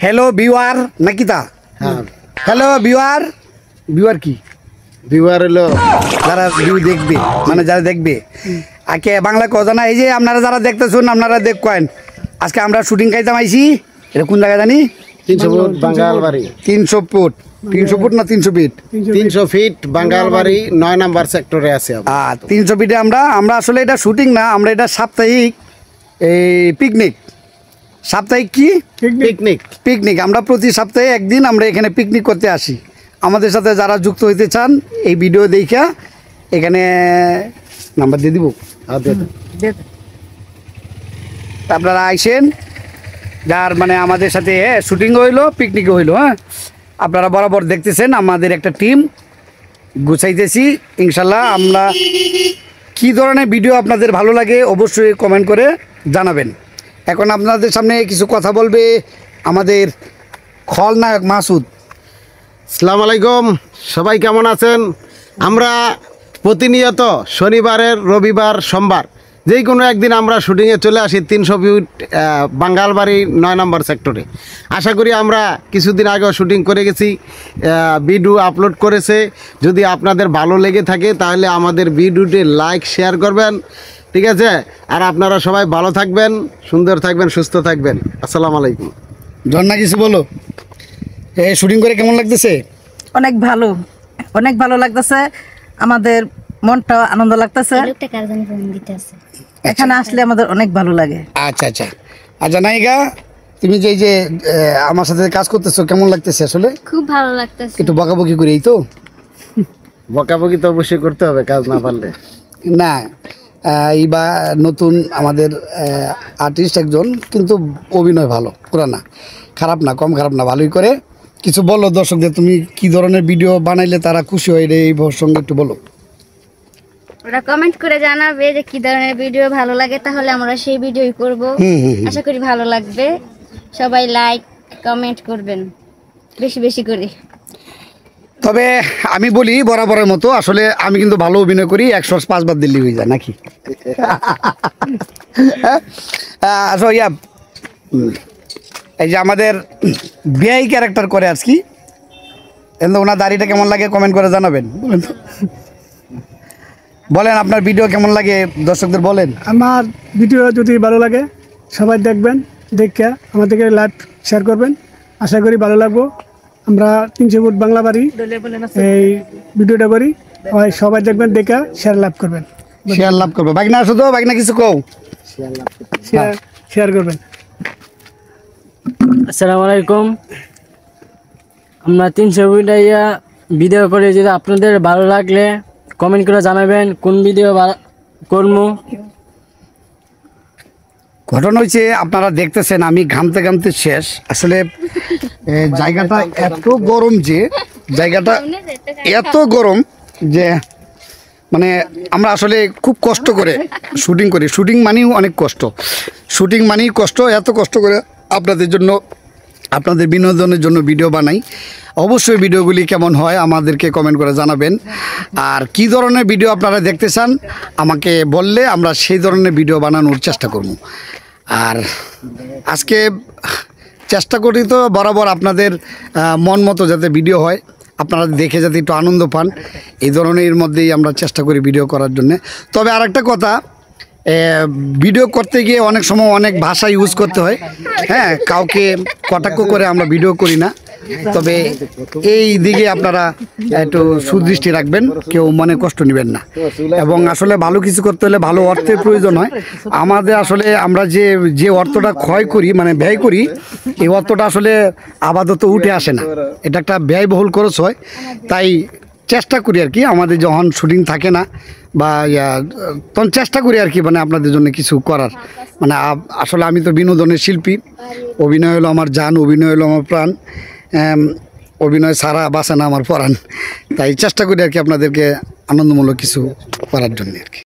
Hello viewer নাকি তা? হ্যাঁ হ্যালো ভিউয়ার। ভিউয়ার কি? ভিউয়ার হলো যারা ভিউ দেখবে, মানে যারা দেখবে আকে বাংলা কথা না। এই যে আপনারা যারা দেখতেছেন, আপনারা দেখেন আজকে আমরা শুটিং খাইতাম আইছি। এটা কোন জায়গায় জানি? 300 ফুট বাঙ্গালবাড়ি। 300 ফুট। 300 ফুট না 300 ফিট? 300 ফিট বাঙ্গালবাড়ি 9 নম্বর সেক্টরে আছে। 300 ফিটে আমরা আসলে এটা শুটিং না, আমরা এটা সাপ্তাহিক এই পিকনিক। সাপ্তাহিক কি পিকনিক। আমরা প্রতি সপ্তাহে একদিন আমরা এখানে পিকনিক করতে আসি। আমাদের সাথে যারা যুক্ত হইতে চান এই ভিডিও দেখা এখানে নাম্বার দিয়ে দিব, আপনারা আইসেন। যার মানে আমাদের সাথে শুটিং হইলো, পিকনিক হইলো। হ্যাঁ, আপনারা বরাবর দেখতেছেন আমাদের একটা টিম গুছাইতেছি। ইনশাল্লাহ আমরা কি ধরনের ভিডিও আপনাদের ভালো লাগে অবশ্যই কমেন্ট করে জানাবেন। এখন আপনাদের সামনে কিছু কথা বলবে আমাদের খলনায়ক মাসুদ। আসসালামু আলাইকুম, সবাই কেমন আছেন? আমরা প্রতিনিয়ত শনিবারের, রবিবার, সোমবার যেই কোনো একদিন আমরা শুটিংয়ে চলে আসি 300 ফিট বাঙ্গালবাড়ি 9 নম্বর সেক্টরে। আশা করি আমরা কিছুদিন আগেও শুটিং করে গেছি, ভিডিও আপলোড করেছে। যদি আপনাদের ভালো লেগে থাকে তাহলে আমাদের ভিডিওটি লাইক শেয়ার করবেন, ঠিক আছে? আর আপনারা সবাই ভালো থাকবেন, সুন্দর থাকবেন, সুস্থ থাকবেন। আসসালামু আলাইকুম। ঝর্ণা কিছু বলো, শুটিং করে কেমন লাগতেছে? অনেক ভালো লাগতেছে, আমাদের মনটা আনন্দ লাগতেছে। এখানে আসলে আমাদের অনেক ভালো লাগে। আচ্ছা আচ্ছা আচ্ছা। নায়িকা, তুমি যে আমার সাথে কাজ করতেছো কেমন লাগতেছে? আসলে খুব ভালো লাগতেছে। একটু বকাবকি করি, এই তো বকাবকি তো অবশ্যই করতে হবে, কাজ না পারলে না। এইবার নতুন আমাদের আর্টিস্ট একজন, কিন্তু অভিনয় ভালো, পুরানা খারাপ না, কম খারাপ না, ভালোই করে। কিছু বলো দর্শকদের, তুমি কি ধরনের ভিডিও বানাইলে তারা খুশি হয়, এই সঙ্গে একটু বলো। ওরা কমেন্ট করে জানাবে যে কি ধরনের ভিডিও ভালো লাগে, তাহলে আমরা সেই ভিডিওই করব। আশা করি ভালো লাগবে। সবাই লাইক কমেন্ট করবেন বেশি বেশি করে। তবে আমি বলি বরাবরের মতো, আসলে আমি কিন্তু ভালো অভিনয় করি, 105 বার দিল্লি হয়ে যায় নাকি। আসো ইয়া, এই যে আমাদের বিআই ক্যারেক্টার করে আজকে, কিন্তু ওনার দাড়িটা কেমন লাগে কমেন্ট করে জানাবেন। বলেন তো, বলেন আপনার ভিডিও কেমন লাগে, দর্শকদের বলেন। আমার ভিডিও যদি ভালো লাগে সবাই দেখবেন, দেখে আমাদেরকে লাইভ শেয়ার করবেন। আশা করি ভালো লাগবো। আমরা 300 ফুট বাংলাবাড়ি এই ভিডিওটা করি, সবাই দেখবেন, দেখে শেয়ার লাভ করবেন। শেয়ার লাভ করবো। বাগনা আসো তো, বাগনা কিছু কও। শেয়ার করবেন। আসসালামু আলাইকুম। আমরা 300 ফুট ভিডিও করে, যদি আপনাদের ভালো লাগলে কমেন্ট করে জানাবেন কোন ভিডিও করবো। ঘটনা হয়েছে, আপনারা দেখতেছেন আমি ঘামতে ঘামতে শেষ। আসলে জায়গাটা এত গরম যে, জায়গাটা এত গরম যে মানে আমরা আসলে খুব কষ্ট করে শুটিং করি। শুটিং মানেই অনেক কষ্ট, শুটিং মানেই কষ্ট। এত কষ্ট করে আপনাদের জন্য, আপনাদের বিনোদনের জন্য ভিডিও বানাই। অবশ্যই ভিডিওগুলি কেমন হয় আমাদেরকে কমেন্ট করে জানাবেন। আর কি ধরনের ভিডিও আপনারা দেখতে চান আমাকে বললে আমরা সেই ধরনের ভিডিও বানানোর চেষ্টা করব। আর আজকে চেষ্টা করি তো বরাবর আপনাদের মন মতো যাতে ভিডিও হয়, আপনারা দেখে যাতে একটু আনন্দ পান, এই ধরনের মধ্যেই আমরা চেষ্টা করি ভিডিও করার জন্যে। তবে আর একটা কথা, ভিডিও করতে গিয়ে অনেক সময় অনেক ভাষা ইউজ করতে হয়। হ্যাঁ, কাউকে কটাক্ষ করে আমরা ভিডিও করি না। তবে এই দিকে আপনারা একটু সুদৃষ্টি রাখবেন, কেউ মনে কষ্ট নেবেন না। এবং আসলে ভালো কিছু করতে হলে ভালো অর্থের প্রয়োজন হয়। আমাদের আসলে আমরা যে অর্থটা ক্ষয় করি, মানে ব্যয় করি, এই অর্থটা আসলে আপাতত উঠে আসে না। এটা একটা ব্যয়বহুল খরচ হয়। তাই চেষ্টা করি আর কি, আমাদের যখন শুটিং থাকে না বা তখন চেষ্টা করি আর কি, মানে আপনাদের জন্য কিছু করার। মানে আসলে আমি তো বিনোদনের শিল্পী, অভিনয় হলো আমার জান, অভিনয় হলো আমার প্রাণ। অভিনয় ছাড়া বাঁচে না আমার পরাণ। তাই চেষ্টা করি আর কি আপনাদেরকে আনন্দমূলক কিছু করার জন্য আর কি।